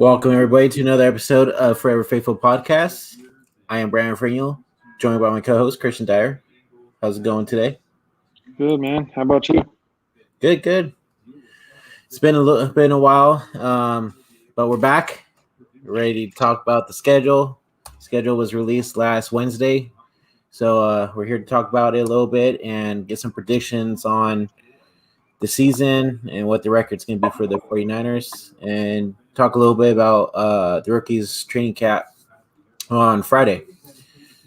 Welcome, everybody, to another episode of Forever Faithful Podcast. I am Brandon Freniel, joined by my co-host, Christian Dyer. How's it going today? Good, man. How about you? Good. It's been a while, but we're back. We're ready to talk about the schedule. Schedule was released last Wednesday, so we're here to talk about it a little bit and get some predictions on the season and what the record's going to be for the 49ers, and talk a little bit about the rookies training camp on Friday.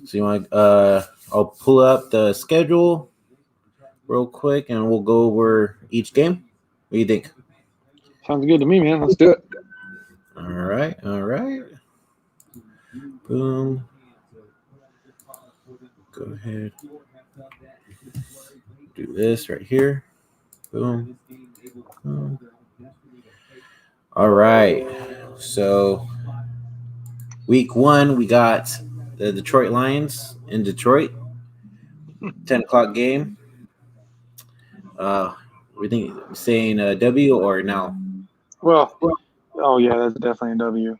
So you want I'll pull up the schedule real quick and we'll go over each game. What do you think? Sounds good to me, man. Let's do it. All right. Boom. Go ahead. Do this right here. Boom. All right. So week 1, we got the Detroit Lions in Detroit. 10 o'clock game. We think saying a W or no? Well, oh yeah, that's definitely a W.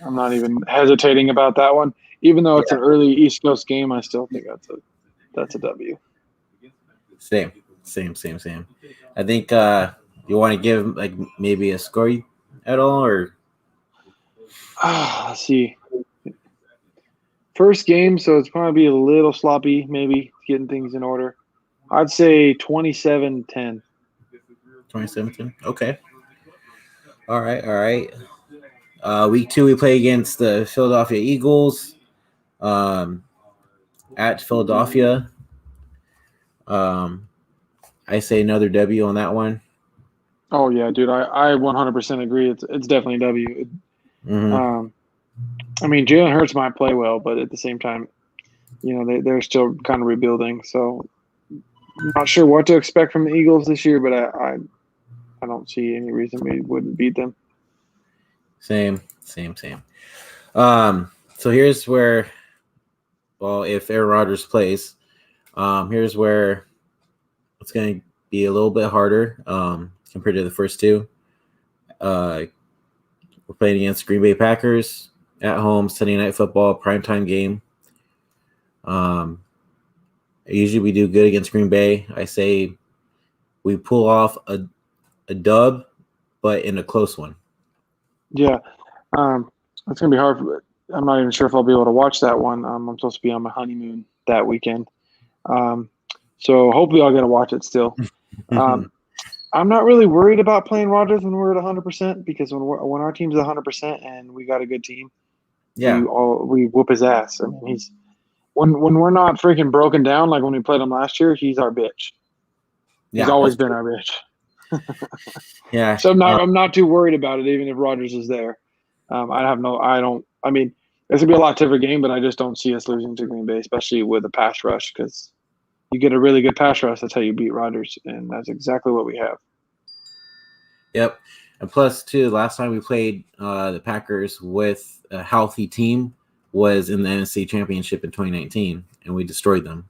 I'm not even hesitating about that one. Even though it's an early East Coast game, I still think that's a W. Same. I think you want to give like maybe a score at all, or let's see. First game, so it's probably a little sloppy, maybe getting things in order. I'd say 27-10. 2017. Okay. All right. Week 2, we play against the Philadelphia Eagles at Philadelphia. I say another W on that one. Oh yeah, dude, I 100% agree. It's definitely a W. Mm-hmm. I mean, Jalen Hurts might play well, but at the same time, they're still kind of rebuilding. So, I'm not sure what to expect from the Eagles this year, but I don't see any reason we wouldn't beat them. Same. So here's where, well, if Aaron Rodgers plays, here's where it's going to be a little bit harder compared to the first two. We're playing against Green Bay Packers at home, Sunday Night Football, primetime game. Usually we do good against Green Bay. I say we pull off a dub, but in a close one. Yeah, it's going to be hard. I'm not even sure if I'll be able to watch that one. I'm supposed to be on my honeymoon that weekend. So hopefully I'll get to watch it still. I'm not really worried about playing Rodgers when we're at 100% because when our team's at 100% and we got a good team, we whoop his ass. I mean, when we're not freaking broken down like when we played him last year, he's our bitch. He's always been our bitch. Yeah. So I'm not too worried about it, even if Rodgers is there. I mean, it's gonna be a lot tougher game, but I just don't see us losing to Green Bay, especially with a pass rush, because you get a really good pass rush. That's how you beat Rodgers, and that's exactly what we have. Yep. And plus, too, last time we played the Packers with a healthy team was in the NFC Championship in 2019, and we destroyed them.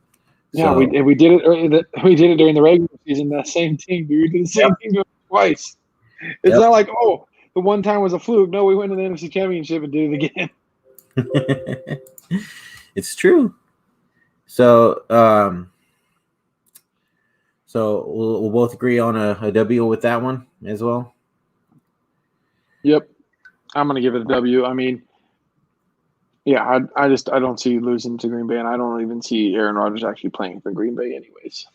Yeah, we did it. We did it during the regular season. That same team, dude. We did the same thing twice. It's not like, oh, the one time was a fluke. No, we went to the NFC Championship and did it again. It's true. So, we'll both agree on a W with that one as well. Yep, I'm gonna give it a W. I mean, yeah, I don't see losing to Green Bay, and I don't even see Aaron Rodgers actually playing for Green Bay, anyways.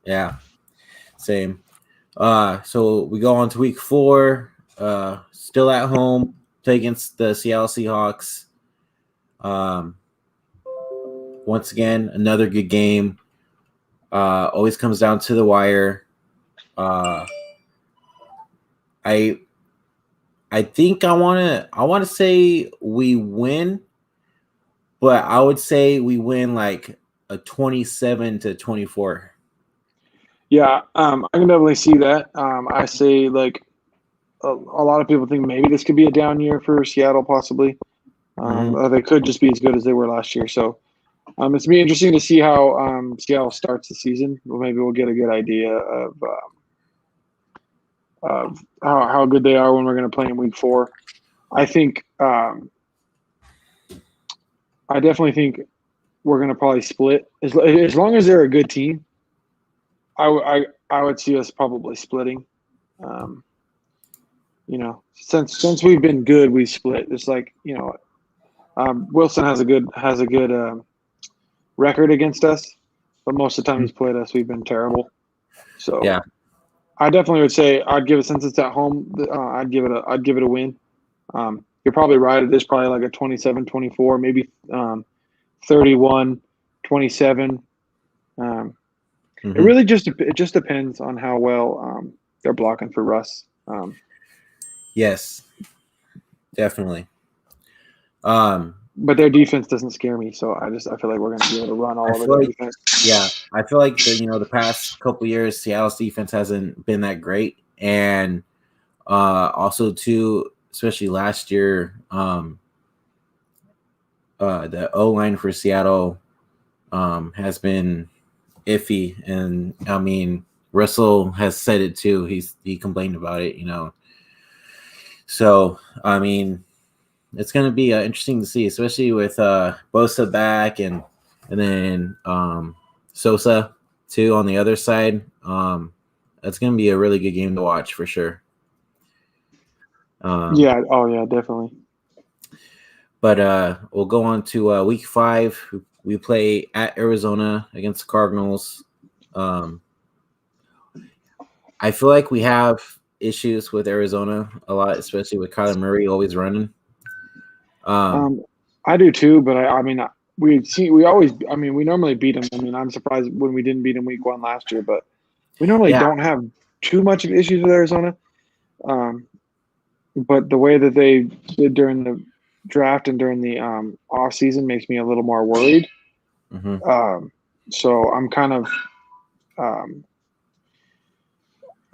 Yeah, same. So we go on to week 4. Still at home, play against the Seattle Seahawks. Once again, another good game. Always comes down to the wire. I think I want to say we win, but I would say we win like a 27-24. Yeah, I can definitely see that. I say like a lot of people think maybe this could be a down year for Seattle, possibly. Or they could just be as good as they were last year. So it's going to be interesting to see how Seattle starts the season. Well, maybe we'll get a good idea of of how good they are when we're going to play in week 4. I think I definitely think we're going to probably split as long as they're a good team. I would see us probably splitting. Since we've been good, we split. It's like Wilson has a good record against us, but most of the time he's played us, we've been terrible. So Yeah. I definitely would say I'd give it, since it's at home, I'd give it a win. You're probably right. It is probably like a 27-24, maybe 31-27. It really just depends on how well they're blocking for Russ. Yes, definitely. But their defense doesn't scare me, so I feel like we're going to be able to run all over their defense. Yeah, I feel like the past couple years, Seattle's defense hasn't been that great, and also too, especially last year, the O-line for Seattle has been iffy, and I mean Russell has said it too. He complained about it, So I mean, it's going to be interesting to see, especially with Bosa back and then Sosa too on the other side. That's going to be a really good game to watch for sure. Yeah. Oh yeah, definitely. But we'll go on to week 5. We play at Arizona against the Cardinals. I feel like we have issues with Arizona a lot, especially with Kyler Murray always running. I do too, but we normally beat them. I mean, I'm surprised when we didn't beat them week 1 last year, but we normally don't have too much of issues with Arizona. But the way that they did during the draft and during the off season makes me a little more worried. So I'm kind of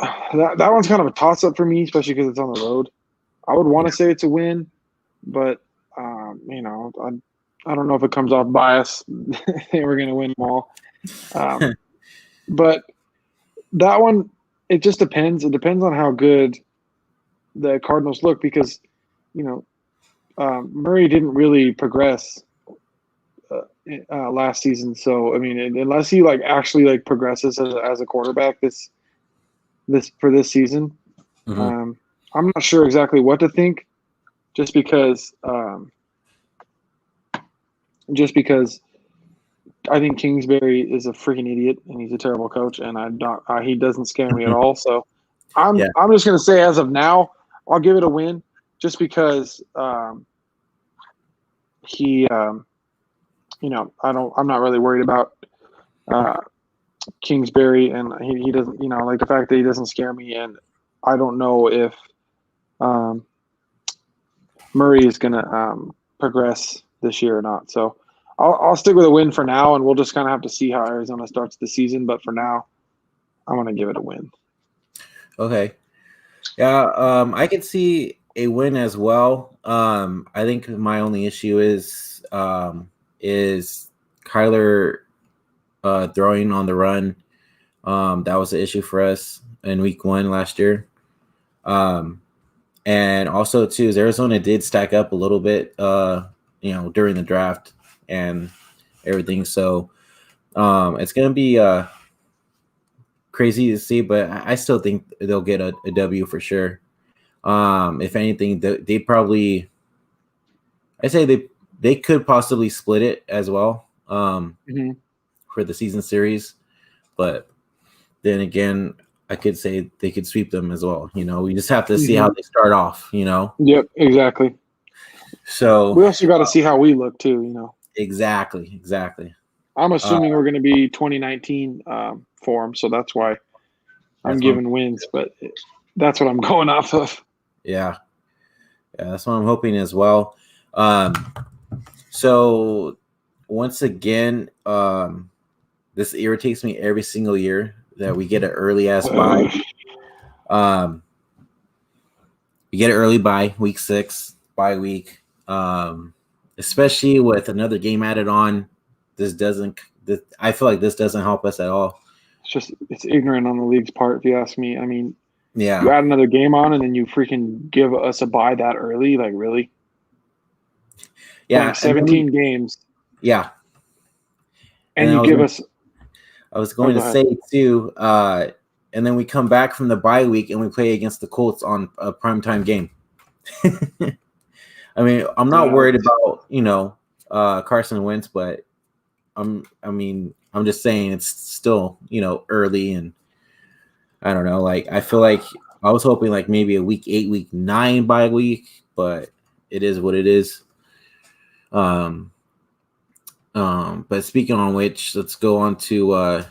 that one's kind of a toss up for me, especially because it's on the road. I would want to say it's a win, but I don't know if it comes off bias. We're going to win them all. But that one, it just depends. It depends on how good the Cardinals look, because, Murray didn't really progress last season. So, I mean, unless he actually progresses as a quarterback this season, I'm not sure exactly what to think, just because I think Kingsbury is a freaking idiot and he's a terrible coach, and he doesn't scare me at all. So I'm just going to say, as of now, I'll give it a win, just because I'm not really worried about Kingsbury, and he doesn't, the fact that he doesn't scare me, and I don't know if Murray is going to progress this year or not. So I'll stick with a win for now, and we'll just kind of have to see how Arizona starts the season. But for now, I want to give it a win. Okay. Yeah, I could see a win as well. I think my only issue is Kyler throwing on the run. That was the issue for us in week 1 last year. And also too, Arizona did stack up a little bit, during the draft and everything. So it's going to be crazy to see, but I still think they'll get a W for sure. If anything, they probably, I say they could possibly split it as well for the season series. But then again, I could say they could sweep them as well. We just have to see how they start off, Yep, exactly. So we also got to see how we look too, Exactly. I'm assuming we're going to be 2019 for them, so that's why I'm giving wins, but that's what I'm going off of. Yeah, that's what I'm hoping as well. So once again, this irritates me every single year that we get an early ass bye. We get an early bye, week 6 bye week. Especially with another game added on, I feel like this doesn't help us at all. It's ignorant on the league's part, if you ask me. I mean, Yeah. You add another game on, and then you freaking give us a bye that early? Like, really? Yeah. Playing 17 games, Yeah. and you give us. I was going to say too, and then we come back from the bye week and we play against the Colts on a primetime game. I mean, I'm not worried about, Carson Wentz, but I'm just saying it's still, early, and I don't know. Like, I feel like I was hoping like maybe a week 8, week 9 bye week, but it is what it is. But speaking on which, let's go on to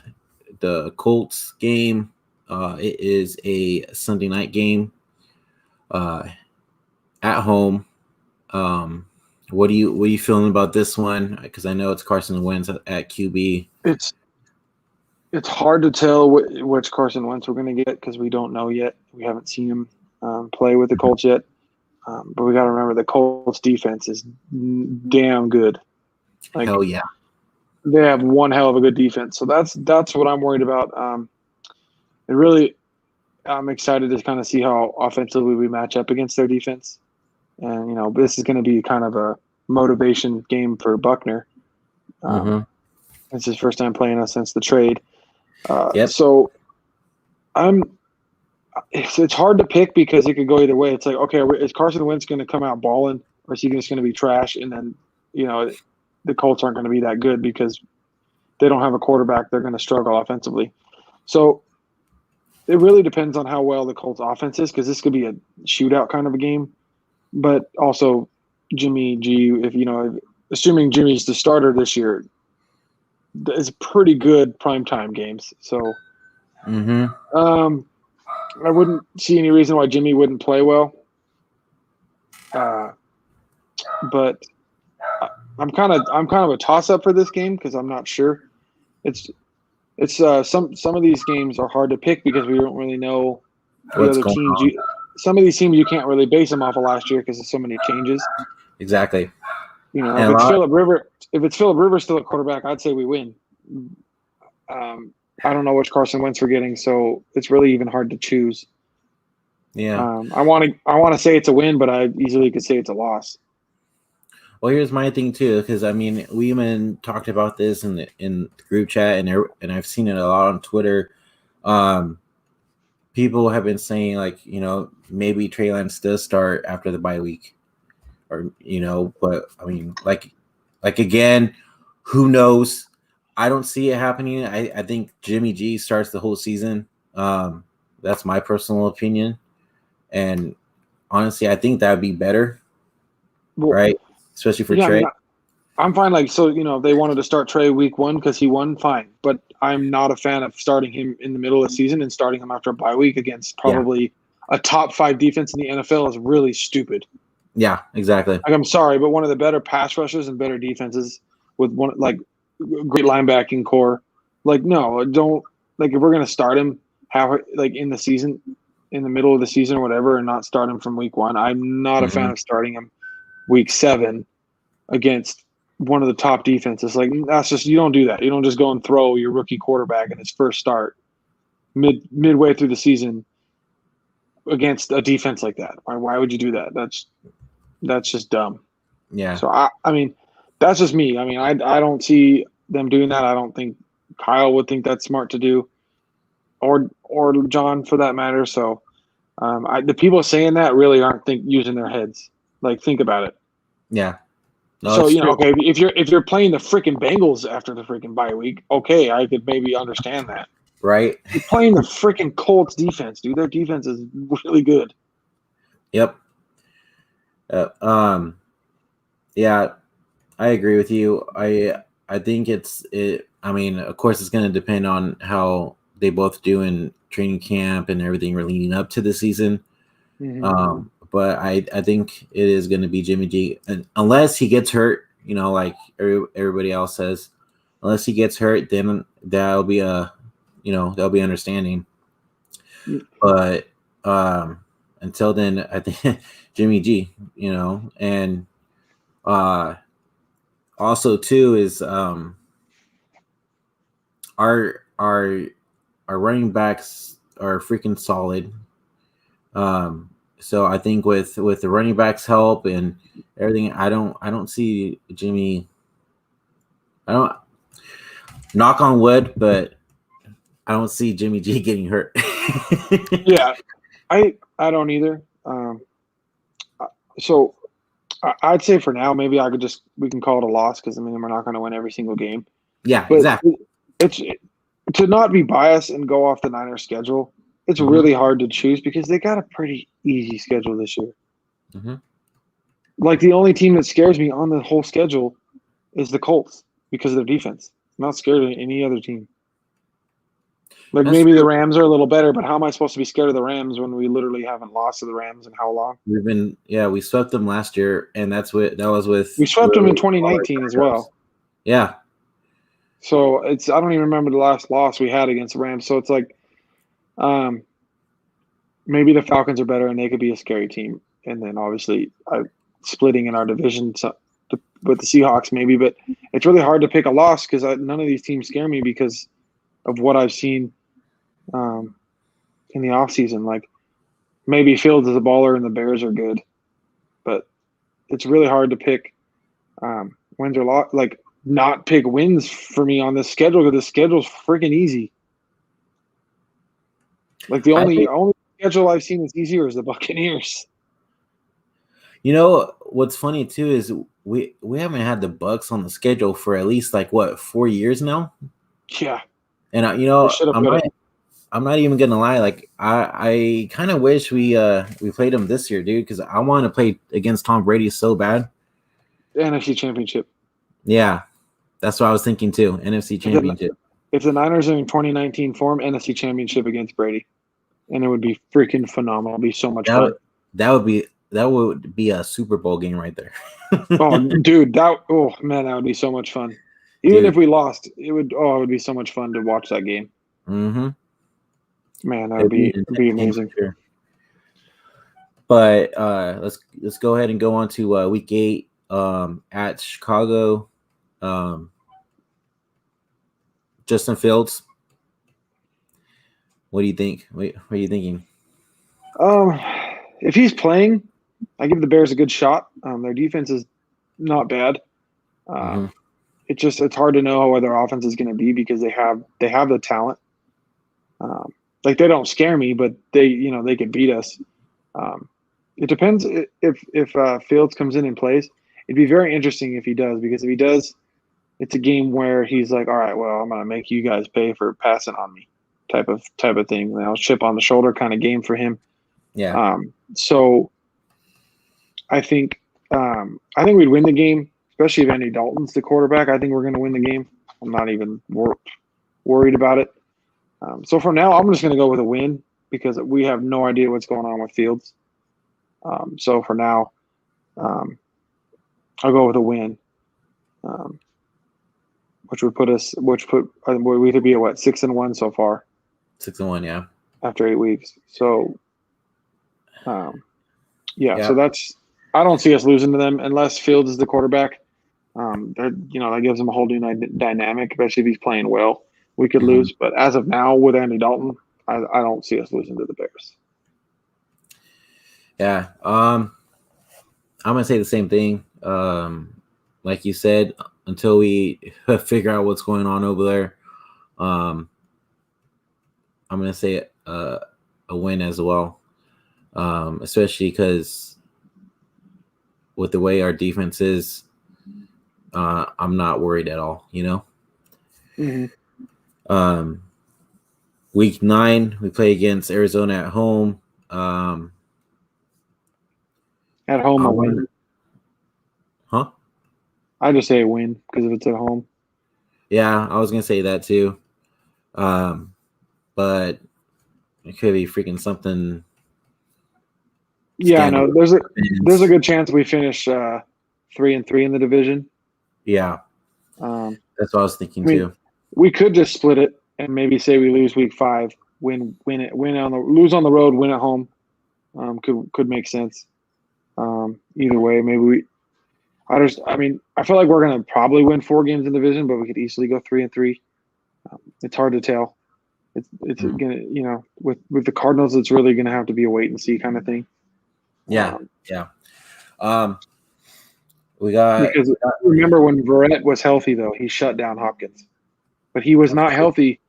the Colts game. It is a Sunday night game at home. What are you feeling about this one? Because I know it's Carson Wentz at QB. It's hard to tell which Carson Wentz we're going to get because we don't know yet. We haven't seen him play with the Colts yet. But we got to remember the Colts defense is damn good. Like, hell yeah. They have one hell of a good defense. So that's what I'm worried about. I'm excited to kind of see how offensively we match up against their defense. And, this is going to be kind of a motivation game for Buckner. It's his first time playing us since the trade. Yep. So it's hard to pick because it could go either way. It's like, okay, is Carson Wentz going to come out balling, or is he just going to be trash? And then, the Colts aren't going to be that good because they don't have a quarterback. They're going to struggle offensively. So it really depends on how well the Colts offense is, because this could be a shootout kind of a game. But also Jimmy G, assuming Jimmy's the starter this year, is pretty good primetime games. So I wouldn't see any reason why Jimmy wouldn't play well. But I'm kind of a toss up for this game because I'm not sure. It's some of these games are hard to pick because we don't really know the other teams. Some of these teams you can't really base them off of last year because of so many changes. Exactly. If it's Phillip Rivers still at quarterback, I'd say we win. I don't know which Carson Wentz we're getting, so it's really even hard to choose. Yeah. I want to say it's a win, but I easily could say it's a loss. Well, here's my thing too, because we even talked about this in the group chat, and I've seen it a lot on Twitter. People have been saying like, maybe Trey Lance does start after the bye week, or but I mean, like again, who knows? I don't see it happening. I think Jimmy G starts the whole season. That's my personal opinion, and honestly, I think that would be better, right? Especially for Trey. I'm fine. Like, so, if they wanted to start Trey week 1 because he won, fine. But I'm not a fan of starting him in the middle of the season and starting him after a bye week against probably a top 5 defense in the NFL is really stupid. Yeah, exactly. Like, I'm sorry, but one of the better pass rushers and better defenses with one like great linebacking core. Like, no, don't. Like, if we're gonna start him, in the season, in the middle of the season or whatever, and not start him from week 1. I'm not a fan of starting him week 7 against one of the top defenses. Like, that's just, you don't do that. You don't just go and throw your rookie quarterback in his first start midway through the season against a defense like that. Why would you do that? That's just dumb. Yeah. So I mean, that's just me. I mean, I don't see them doing that. I don't think Kyle would think that's smart to do, or John for that matter. So the people saying that really aren't using their heads. Like, think about it. Yeah. No, so okay, if you're playing the freaking Bengals after the freaking bye week, okay, I could maybe understand that. Right. You're playing the freaking Colts defense, dude. Their defense is really good. Yep. Yeah, I agree with you. I think I mean, of course, it's going to depend on how they both do in training camp and everything leading up to the season. But I think it is going to be Jimmy G, and unless he gets hurt, like everybody else says, unless he gets hurt, then that'll be understanding. But until then, I think Jimmy G, and also too is our running backs are freaking solid. So I think with the running backs help and everything, I don't see Jimmy. I don't knock on wood, but I don't see Jimmy G getting hurt. Yeah, I don't either. So I'd say for now, maybe we can call it a loss because I mean we're not going to win every single game. Yeah, But exactly. it's to not be biased and go off the Niners schedule. It's really hard to choose because they got a pretty easy schedule this year. Like the only team that scares me on the whole schedule is the Colts because of their defense. I'm not scared of any other team. Like That's maybe true. the Rams are a little better, but how am I supposed to be scared of the Rams when we literally haven't lost to the Rams in how long? We swept them last year, and that was with We swept them in 2019 as well. Yeah. So I don't even remember the last loss we had against the Rams. So it's like, maybe the Falcons are better and they could be a scary team. And then obviously splitting in our division with the Seahawks maybe, but it's really hard to pick a loss because none of these teams scare me because of what I've seen in the offseason. Like maybe Fields is a baller and the Bears are good, but it's really hard to pick wins or loss. Like not pick wins for me on this schedule because the schedule's freaking easy. Like the only schedule I've seen that's easier is the Buccaneers. You know what's funny too is we haven't had the Bucks on the schedule for at least 4 years now. Yeah, and I'm not even gonna lie. Like I kind of wish we played them this year, dude, because I want to play against Tom Brady so bad. The NFC Championship. Yeah, that's what I was thinking too. NFC Championship. If the Niners are in 2019 form, NFC Championship against Brady, and it would be freaking phenomenal. It'd be so much fun. That would be a Super Bowl game right there. Oh, dude, that would be so much fun. Even if we lost, it would be so much fun to watch that game. Mm-hmm. Man, that would be amazing. Sure. But let's go ahead and go on to week 8 at Chicago. Justin Fields. What do you think? What are you thinking? If he's playing, I give the Bears a good shot. Their defense is not bad. It's hard to know what their offense is going to be because they have the talent. Like they don't scare me, but they could beat us. It depends if Fields comes in and plays. It'd be very interesting if he does, because if he does, it's a game where he's like, all right, well, I'm going to make you guys pay for passing on me type of thing. Chip on the shoulder kind of game for him. Yeah. So I think we'd win the game, especially if Andy Dalton's the quarterback. I think we're going to win the game. I'm not even worried about it. So for now, I'm just going to go with a win because we have no idea what's going on with Fields. So for now, I'll go with a win, which we could be at 6-1 so far. 6-1, yeah. After 8 weeks. So, So that's. I don't see us losing to them unless Fields is the quarterback. That gives them a whole new dynamic, especially if he's playing well. We could lose, but as of now, with Andy Dalton, I don't see us losing to the Bears. Yeah, I'm gonna say the same thing. Like you said, until we figure out what's going on over there, I'm gonna say a win as well. Especially because with the way our defense is, I'm not worried at all. Week 9, we play against Arizona at home. At home, a win. Huh? I just say a win because if it's at home. Yeah, I was gonna say that too. But it could be freaking something. Yeah, I know. There's a good chance we finish 3-3 in the division. Yeah, that's what I was thinking too. We could just split it and maybe say we lose week 5, lose on the road, win at home. Could make sense. Either way, maybe I feel like we're gonna probably win 4 games in the division, but we could easily go 3-3. It's hard to tell. It's gonna with the Cardinals, it's really gonna have to be a wait and see kind of thing. Yeah. We got Because remember when Verrett was healthy though, he shut down Hopkins, but he was not healthy.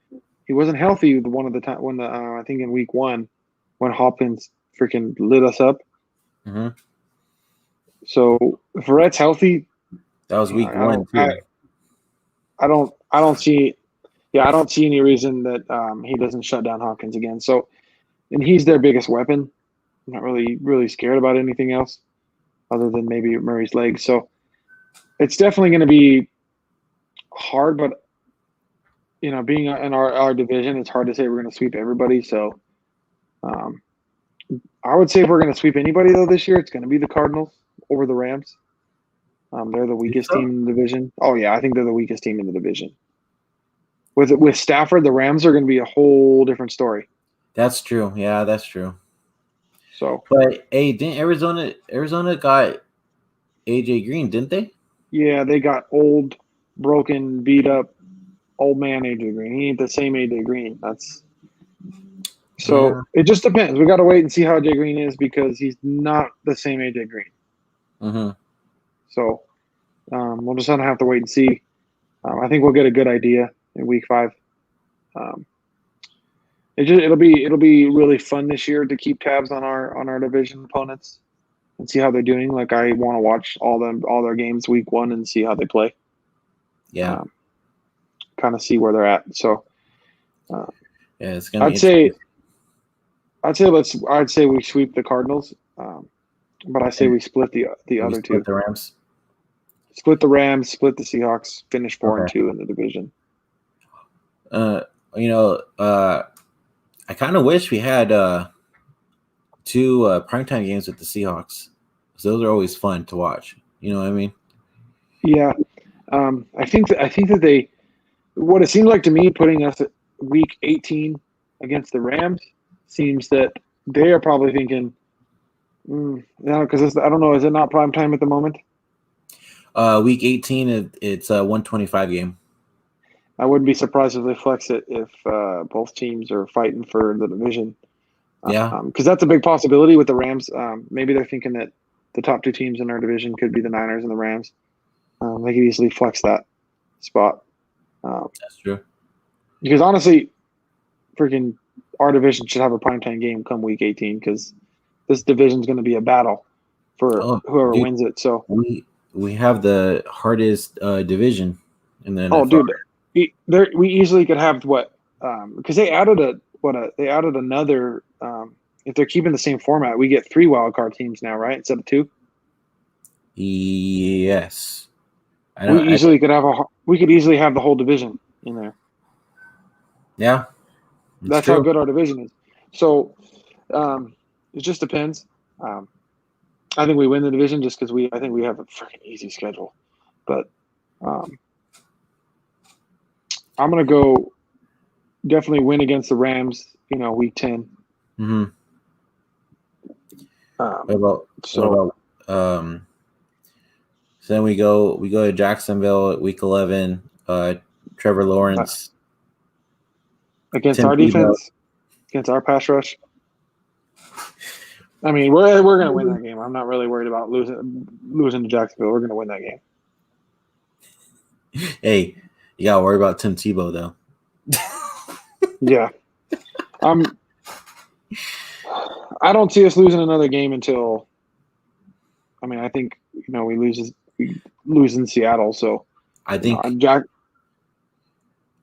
He wasn't healthy one of the time when I think in week 1 when Hopkins freaking lit us up. Mhm. So if Verrett's healthy, that was week 1 too. I don't see any reason that he doesn't shut down Hopkins again. So, and he's their biggest weapon. I'm not really scared about anything else other than maybe Murray's legs. So it's definitely going to be hard, but being in our division, it's hard to say we're going to sweep everybody. So I would say if we're going to sweep anybody though this year, it's going to be the Cardinals over the Rams. They're the weakest team in the division. Oh yeah, I think they're the weakest team in the division. With Stafford, the Rams are going to be a whole different story. That's true. Yeah, that's true. So, but hey, didn't Arizona got AJ Green, didn't they? Yeah, they got old, broken, beat up, old man AJ Green. He ain't the same AJ Green. It just depends. We got to wait and see how AJ Green is because he's not the same AJ Green. Mm-hmm. So we'll just have to wait and see. I think we'll get a good idea in week 5. It'll be really fun this year to keep tabs on our division opponents and see how they're doing. Like I want to watch all their games week 1 and see how they play. Yeah. Kind of see where they're at. So yeah, it's gonna. I'd say we sweep the Cardinals, but I say we split the other two. The Rams. Split the Rams, split the Seahawks, finish 4-2 in the division. I kind of wish we had 2 primetime games with the Seahawks. Those are always fun to watch. You know what I mean? Yeah, I think that they. What it seems like to me, putting us at week 18 against the Rams, seems that they are probably thinking, because I don't know, is it not prime time at the moment? Week 18, it's a 125 game. I wouldn't be surprised if they flex it if both teams are fighting for the division. Yeah. Because that's a big possibility with the Rams. Maybe they're thinking that the top 2 teams in our division could be the Niners and the Rams. They could easily flex that spot. That's true. Because honestly, freaking our division should have a primetime game come week 18 because this division is going to be a battle for whoever wins it. So we have the hardest division in the NFL. Oh, dude, we easily could have because they added another. If they're keeping the same format, we get 3 wildcard teams now, right? Instead of 2. Yes. We could easily have the whole division in there. Yeah. That's true. How good our division is. So it just depends. I think we win the division just because I think we have a freaking easy schedule. But I'm going to go definitely win against the Rams, week 10. Mm-hmm. So then we go to Jacksonville at week 11. Trevor Lawrence against our defense, against our pass rush. I mean, we're going to win that game. I'm not really worried about losing to Jacksonville. We're going to win that game. Hey, you got to worry about Tim Tebow though. Yeah. I don't see us losing another game until. I mean, I think we lose in Seattle, so I think.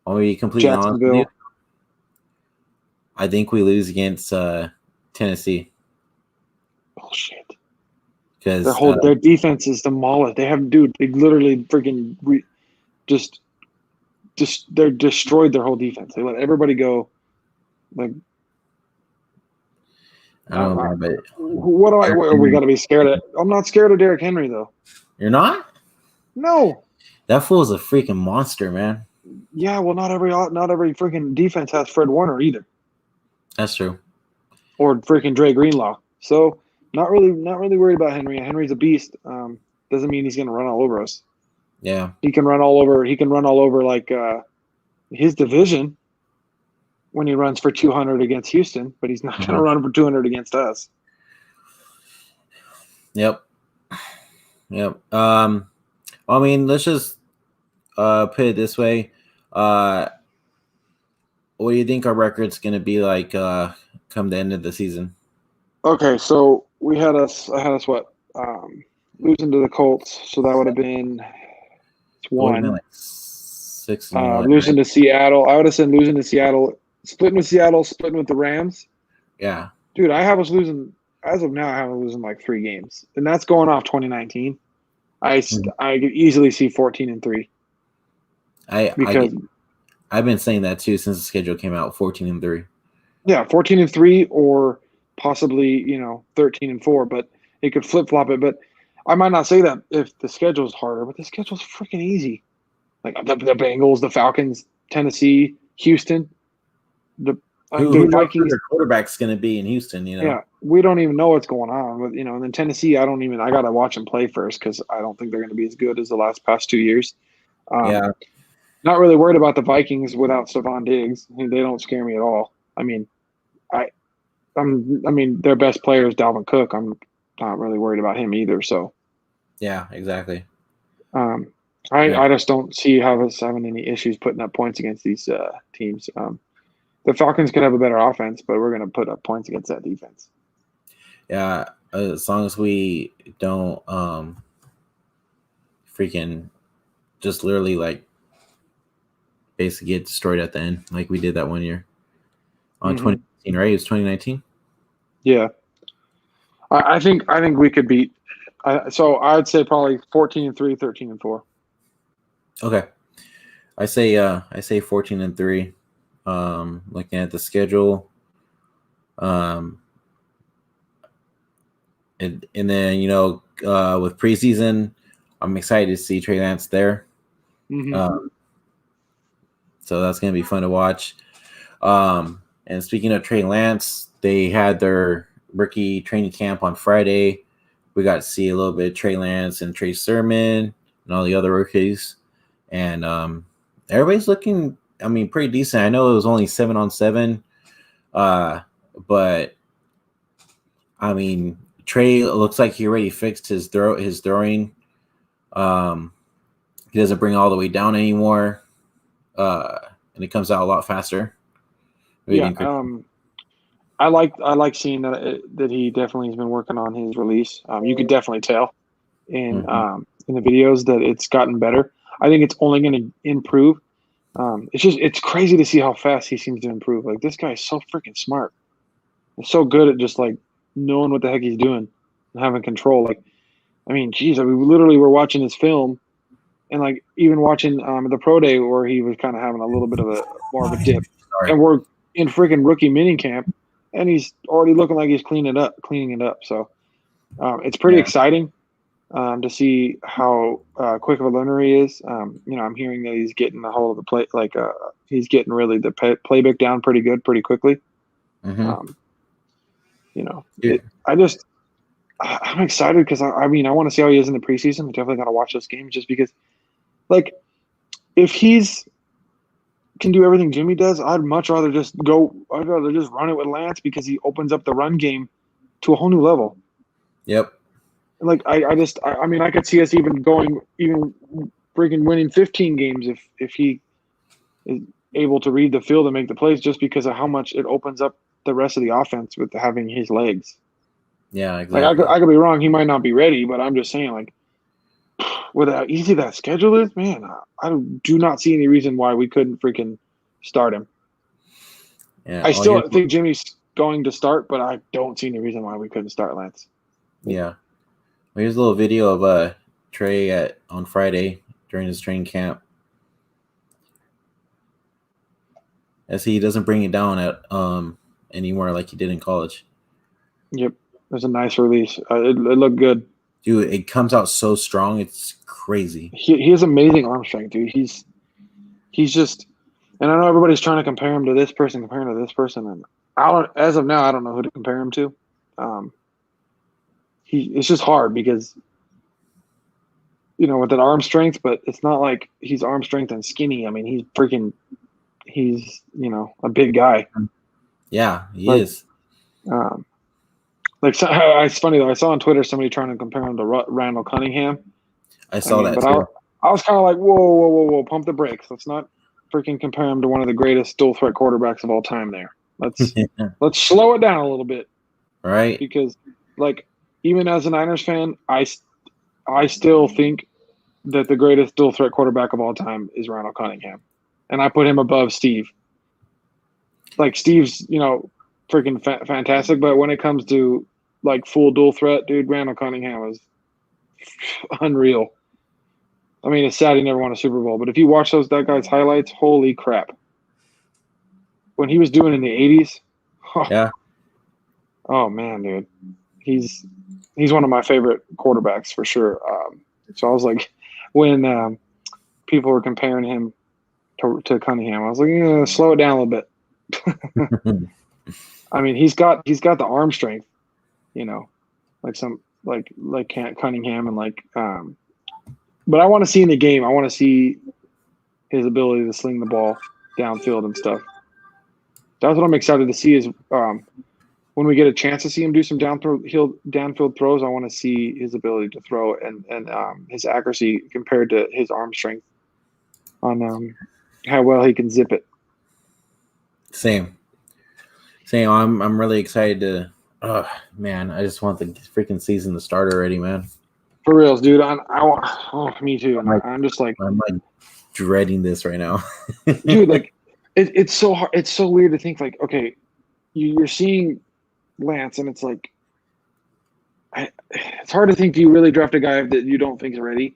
I'll be completely honest with you. I think we lose against Tennessee. Bullshit. Because their defense is demolished. They literally freaking they're destroyed their whole defense. They let everybody go. Like, I don't know, but what are we got to be scared of? I'm not scared of Derrick Henry though. You're not? No. That fool is a freaking monster, man. Yeah, well, not every freaking defense has Fred Warner either. That's true. Or freaking Dre Greenlaw. So not really worried about Henry. Henry's a beast. Doesn't mean he's going to run all over us. Yeah. He can run all over. He can run all over like his division. when he runs for 200 against Houston, but he's not going to run for 200 against us. Yep. I mean, let's just put it this way. What do you think our record's going to be like come the end of the season? Okay, so I had us what? Losing to the Colts, so that would have been one. Like 6-1. Losing to Seattle, I would have said losing to Seattle, splitting with Seattle, splitting with the Rams. Yeah, dude, I have us losing. As of now, I have us losing like 3 games, and that's going off 2019. I could easily see 14-3. I've been saying that too since the schedule came out. 14-3. Yeah, 14-3, or possibly 13-4, but it could flip flop it. But I might not say that if the schedule's harder, but the schedule's freaking easy. Like the Bengals, the Falcons, Tennessee, Houston, the Vikings. Their quarterback's going to be in Houston. Yeah, we don't even know what's going on. But and then Tennessee, I got to watch them play first because I don't think they're going to be as good as the past 2 years. Yeah. Not really worried about the Vikings without Stephon Diggs. They don't scare me at all. I mean, their best player is Dalvin Cook. I'm not really worried about him either. So, yeah, exactly. I just don't see us having any issues putting up points against these teams. The Falcons could have a better offense, but we're going to put up points against that defense. Yeah, as long as we don't freaking just literally like basically get destroyed at the end like we did that one year on 2019, right? It was 2019. Yeah, I think we could beat. So I'd say probably 14-3, 13-4. Okay, I say 14-3. Looking at the schedule, and then with preseason, I'm excited to see Trey Lance there. So that's gonna be fun to watch. And speaking of Trey Lance, they had their rookie training camp on Friday. We got to see a little bit of Trey Lance and Trey Sermon and all the other rookies, and everybody's looking, pretty decent. I know it was only 7-on-7, but Trey looks like he already fixed his throwing. He doesn't bring it all the way down anymore, and it comes out a lot faster. I like seeing that he definitely has been working on his release. You could definitely tell in the videos that it's gotten better. I think it's only going to improve. It's crazy to see how fast he seems to improve. Like, this guy is so freaking smart. He's so good at just like knowing what the heck he's doing and having control. Like, we literally were watching his film and like even watching the pro day where he was kind of having a little bit of more of a dip. Sorry. And we're in freaking rookie mini camp and he's already looking like he's cleaning it up. So it's pretty exciting to see how quick of a learner he is. I'm hearing that he's getting a hold of the play, he's getting really the playbook down pretty good, pretty quickly. I'm excited because I want to see how he is in the preseason. I definitely got to watch those games just because, like, if he's can do everything Jimmy does, I'd rather just run it with Lance because he opens up the run game to a whole new level. Yep. Like I could see us even freaking winning 15 games if he is able to read the field and make the plays just because of how much it opens up the rest of the offense with having his legs. Yeah, exactly. Like I could be wrong. He might not be ready, but I'm just saying, like, with how easy that schedule is, man, I do not see any reason why we couldn't freaking start him. Yeah, I still think Jimmy's going to start, but I don't see any reason why we couldn't start Lance. Yeah. Well, here's a little video of Trey on Friday during his training camp. As he doesn't bring it down at anymore like he did in college. Yep. It was a nice release. It looked good. Dude, it comes out so strong. It's crazy. He has amazing arm strength, dude. He's just, and I know everybody's trying to compare him to this person, and as of now, I don't know who to compare him to. It's just hard because, with that arm strength, but it's not like he's arm strength and skinny. He's freaking he's a big guy. Yeah, he Like, is. Like, so, it's funny though. I saw on Twitter somebody trying to compare him to Randall Cunningham. I saw that but too. I was kind of like, whoa, pump the brakes. Let's not freaking compare him to one of the greatest dual threat quarterbacks of all time. There, let's slow it down a little bit, Right? because like even as a Niners fan, I still think that the greatest dual threat quarterback of all time is Randall Cunningham, and I put him above Steve. Like Steve's, freaking fantastic, but when it comes to like full dual threat, dude, Randall Cunningham is unreal. I mean, it's sad he never won a Super Bowl, but if you watch that guy's highlights, holy crap! When he was doing in the '80s, Yeah. Oh man, dude, he's one of my favorite quarterbacks for sure. So I was like, when people were comparing him to Cunningham, I was like, slow it down a little bit. I mean, he's got the arm strength, like some like Cunningham and like. But I want to see in the game. I want to see his ability to sling the ball downfield and stuff. That's what I'm excited to see. Is when we get a chance to see him do some downfield throws, I want to see his ability to throw and his accuracy compared to his arm strength on how well he can zip it. Same. I'm really excited to. Oh man, I just want the freaking season to start already, man. For reals, dude. Me too. I'm just like, I'm like dreading this right now, dude. Like, it's so hard. It's so weird to think like, okay, you're seeing Lance, and it's like, it's hard to think. Do you really draft a guy that you don't think is ready,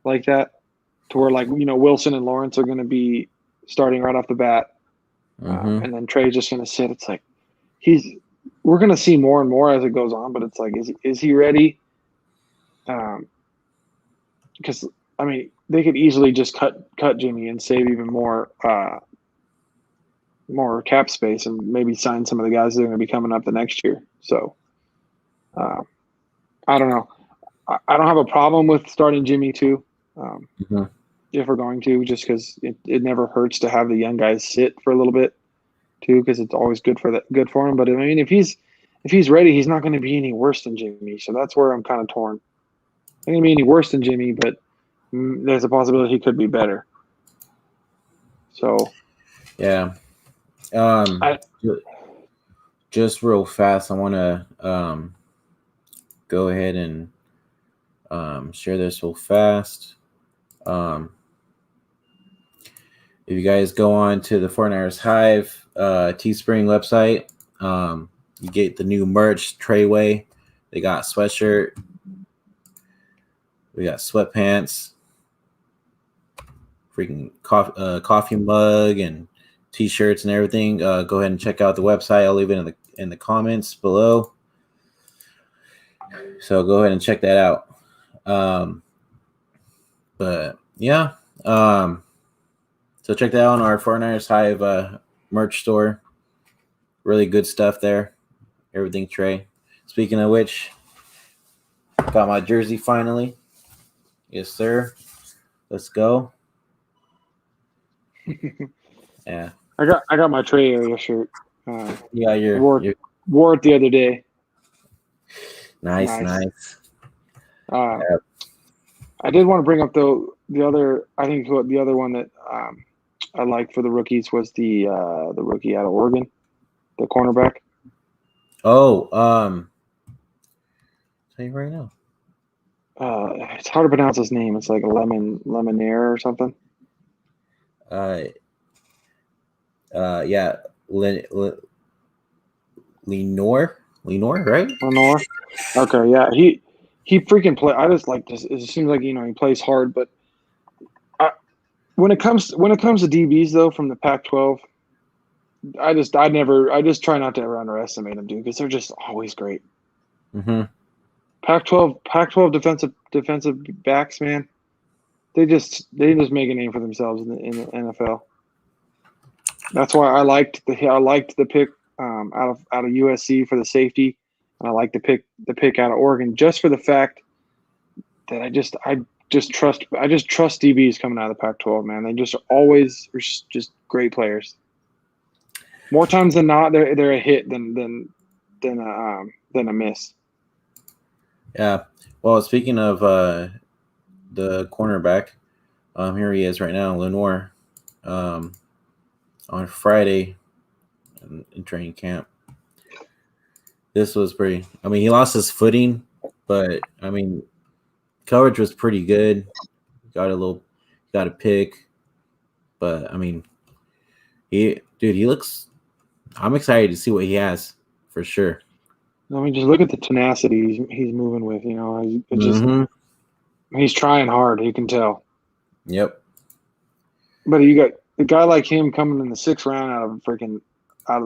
like that, to where like Wilson and Lawrence are going to be starting right off the bat, and then Trey's just going to sit. It's like we're going to see more and more as it goes on, but it's like, is he ready? Because I mean, they could easily just cut Jimmy and save even more cap space, and maybe sign some of the guys that are going to be coming up the next year. So I don't know. I don't have a problem with starting Jimmy too, if we're going to, just because it never hurts to have the young guys sit for a little bit too, because it's always good for him. But I mean, if he's ready, he's not going to be any worse than Jimmy. So that's where I'm kind of torn. Not going to be any worse than Jimmy, but there's a possibility he could be better. So yeah. Just real fast, I want to go ahead and share this real fast. If you guys go on to the 49ers Hive Teespring website, you get the new merch Treyway. They got sweatshirt. We got sweatpants, freaking coffee mug, and t-shirts and everything. Go ahead and check out the website. I'll leave it in the comments below. So go ahead and check that out. But yeah, so check that out on our 49ers Hive merch store. Really good stuff there. Everything Trey. Speaking of which, got my jersey finally. Yes, sir. Let's go. Yeah. I got my Trey area shirt. Yeah, wore it the other day. Nice. I did want to bring up the other. I think the other one that I liked for the rookies was the rookie out of Oregon, the cornerback. Oh, tell you right now. It's hard to pronounce his name. It's like Lemonnier or something. Yeah, Lenore, right? Lenore. Okay, yeah. He freaking play. I just like this. It seems like he plays hard, but when it comes to DBs though from the Pac-12, I just try not to ever underestimate them, dude, because they're just always great. Pac-12 defensive backs, man. They just make a name for themselves in the NFL. That's why I liked the pick out of USC for the safety, and I like the pick out of Oregon just for the fact that just trust DBs coming out of the Pac-12, man. They just always are just great players. More times than not, they're a hit than a miss. Yeah. Well, speaking of the cornerback, here he is right now, Lenoir, on Friday in training camp. This was pretty. I mean, he lost his footing, but I mean, coverage was pretty good. Got a pick, but I mean, he looks. I'm excited to see what he has for sure. I mean, just look at the tenacity he's moving with. You know, he's trying hard. You can tell. Yep. But you got a guy like him coming in the 6th round out of Oregon, out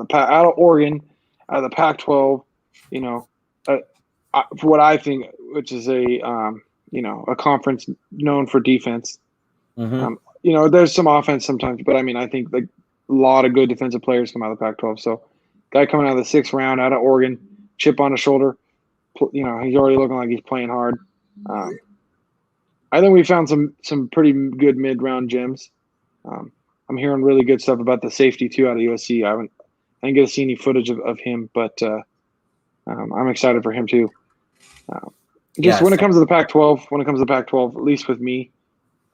of the Pac-12. You know, for what I think, which is a conference known for defense. Mm-hmm. You know, there's some offense sometimes, but I mean, I think like a lot of good defensive players come out of the Pac-12. So, guy coming out of the 6th round out of Oregon, chip on his shoulder. You know, he's already looking like he's playing hard. I think we found some pretty good mid-round gems. I'm hearing really good stuff about the safety too out of USC. I didn't get to see any footage of him, but I'm excited for him too. When it comes to the Pac-12, at least with me,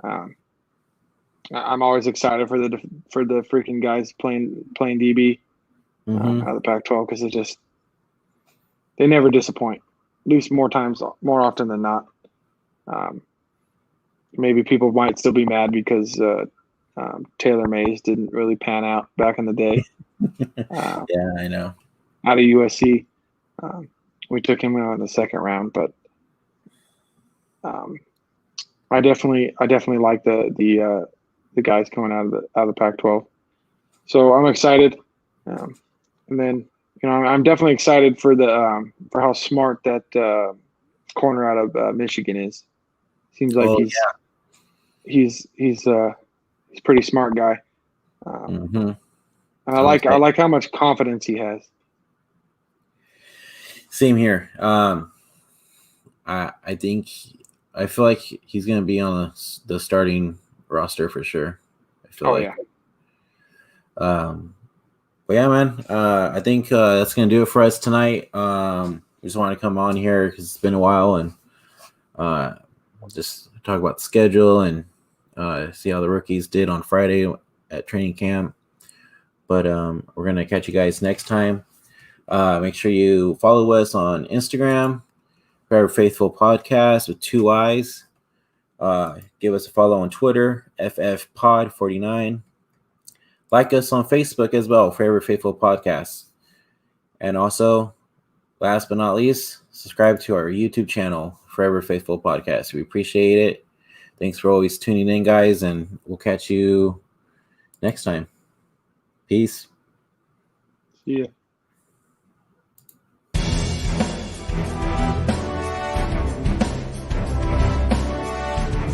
I'm always excited for the freaking guys playing DB out of the Pac-12 because they never disappoint. At least more often than not. Maybe people might still be mad because Taylor Mays didn't really pan out back in the day. Yeah, I know. Out of USC, we took him out in the 2nd round, but I definitely like the guys coming out of the Pac-12. So I'm excited, and then I'm definitely excited for for how smart that corner out of Michigan is. Seems like he's a pretty smart guy. And I like how much confidence he has. Same here. I feel like he's going to be on the starting roster for sure. I feel like. Yeah. But yeah, man. I think that's going to do it for us tonight. We just want to come on here because it's been a while and just talk about the schedule and see how the rookies did on Friday at training camp. But we're going to catch you guys next time. Make sure you follow us on Instagram, Forever Faithful Podcast with 2 I's. Give us a follow on Twitter, FFPod49. Like us on Facebook as well, Forever Faithful Podcast. And also, last but not least, subscribe to our YouTube channel, Forever Faithful Podcast. We appreciate it. Thanks for always tuning in, guys, and we'll catch you next time. Peace. Yeah.